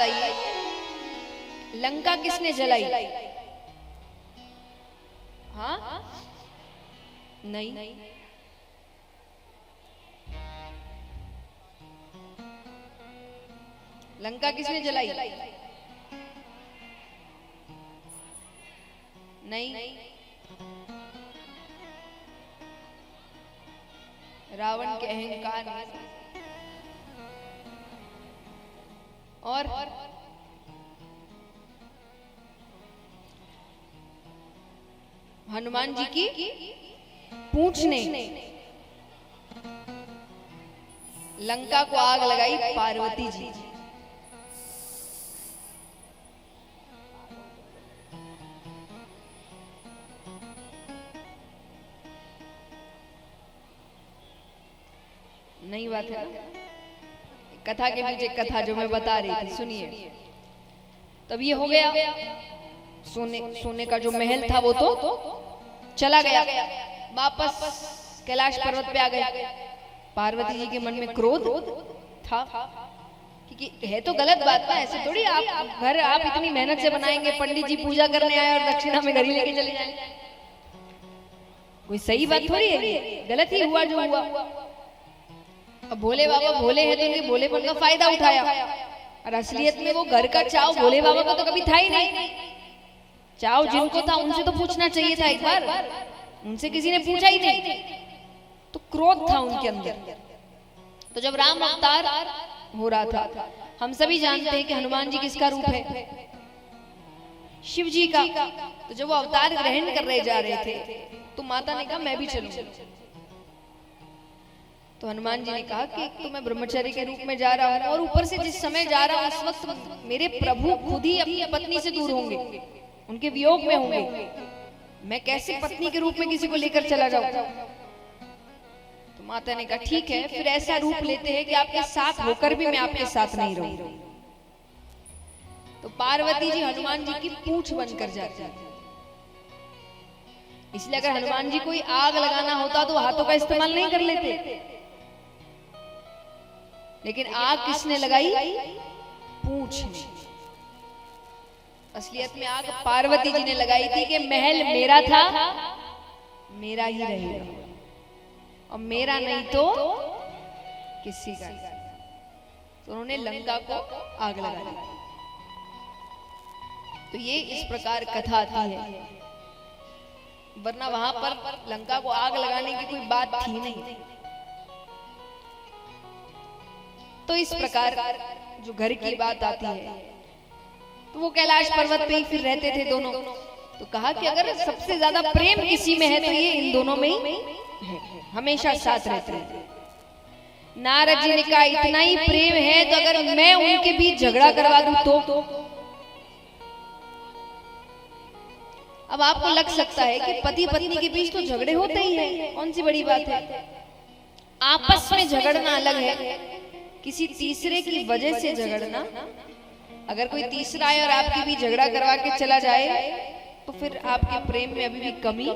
बताइए, लंका किसने जलाई? हाँ नहीं, लंका किसने जलाई? नहीं, रावण के अहंकार में। और हनुमान जी की पूंछ ने लंका को आग लगाई पार्वती जी। नहीं बात है ना? कथा के पीछे कथा जो मैं बता रही थी, सुनिए। तब ये हो गया, सोने का जो महल था वो तो चला गया, वापस कैलाश पर्वत पे आ गए। पार्वती जी के मन में क्रोध था, क्योंकि है तो गलत बात ना, ऐसे थोड़ी आप घर आप इतनी मेहनत से बनाएंगे, पंडित जी पूजा करने आए और दक्षिणा में घर ही लेके चले जाए, कोई सही बात थोड़ी है, गलत ही हुआ जो हुआ। अब भोले बाबा भोले हैं तो उनके भोलेपन का फायदा उठाया, और असलियत में वो घर का चाव भोले बाबा का तो कभी था ही नहीं। चाव जिनको था उनसे तो पूछना चाहिए था एक बार, उनसे किसी ने पूछा ही नहीं, तो क्रोध था उनके अंदर। तो जब राम अवतार हो रहा था, हम सभी जानते हैं कि हनुमान जी किसका रूप है? शिव जी का। तो जब वो अवतार ग्रहण कर रहे जा रहे थे, तो माता ने कहा मैं भी चलूं। तो हनुमान जी ने कहा कि एक तो मैं ब्रह्मचारी के रूप में जा रहा हूँ, और ऊपर से जिस समय जा रहा हूँ उस वक्त मेरे प्रभु खुद ही अपनी पत्नी से दूर होंगे, उनके वियोग में होंगे, मैं कैसे पत्नी के रूप में किसी को लेकर चला जाऊं? तो माता ने कहा ठीक है, फिर ऐसा रूप लेते हैं कि आपके साथ होकर भी मैं आपके साथ नहीं रहूं। तो पार्वती जी हनुमान जी की पूंछ बनकर जाती है। इसलिए अगर हनुमान जी कोई आग लगाना होता तो हाथों का इस्तेमाल नहीं कर लेते, लेकिन आग किसने लगाई? पूंछ ने। असलियत में आग पार्वती जी ने लगाई थी कि महल मेरा था, मेरा ही रहेगा, और मेरा नहीं तो किसी का। तो उन्होंने लंका को आग लगा दी। तो ये इस प्रकार कथा आती है, वरना वहां पर लंका को आग लगाने की कोई बात थी नहीं। तो इस प्रकार जो घर की बात आती है, तो वो कैलाश पर्वत पे ही फिर रहते थे दोनों। तो कहा कि अगर सबसे ज्यादा प्रेम किसी में है तो ये इन दोनों में ही है, हमेशा साथ रहते हैं। नारद जी ने कहा इतना ही प्रेम है तो अगर मैं उनके बीच झगड़ा करवा दूं तो? अब आपको लग सकता है कि पति पत्नी के बीच तो झगड़े होते ही हैं, कौन सी बड़ी बात है। आपस में झगड़ना अलग है, किसी तीसरे की वजह से झगड़ना। अगर कोई तीसरा आए और आपके भी झगड़ा करवा के चला जाए तो फिर आपके प्रेम में अभी भी कमी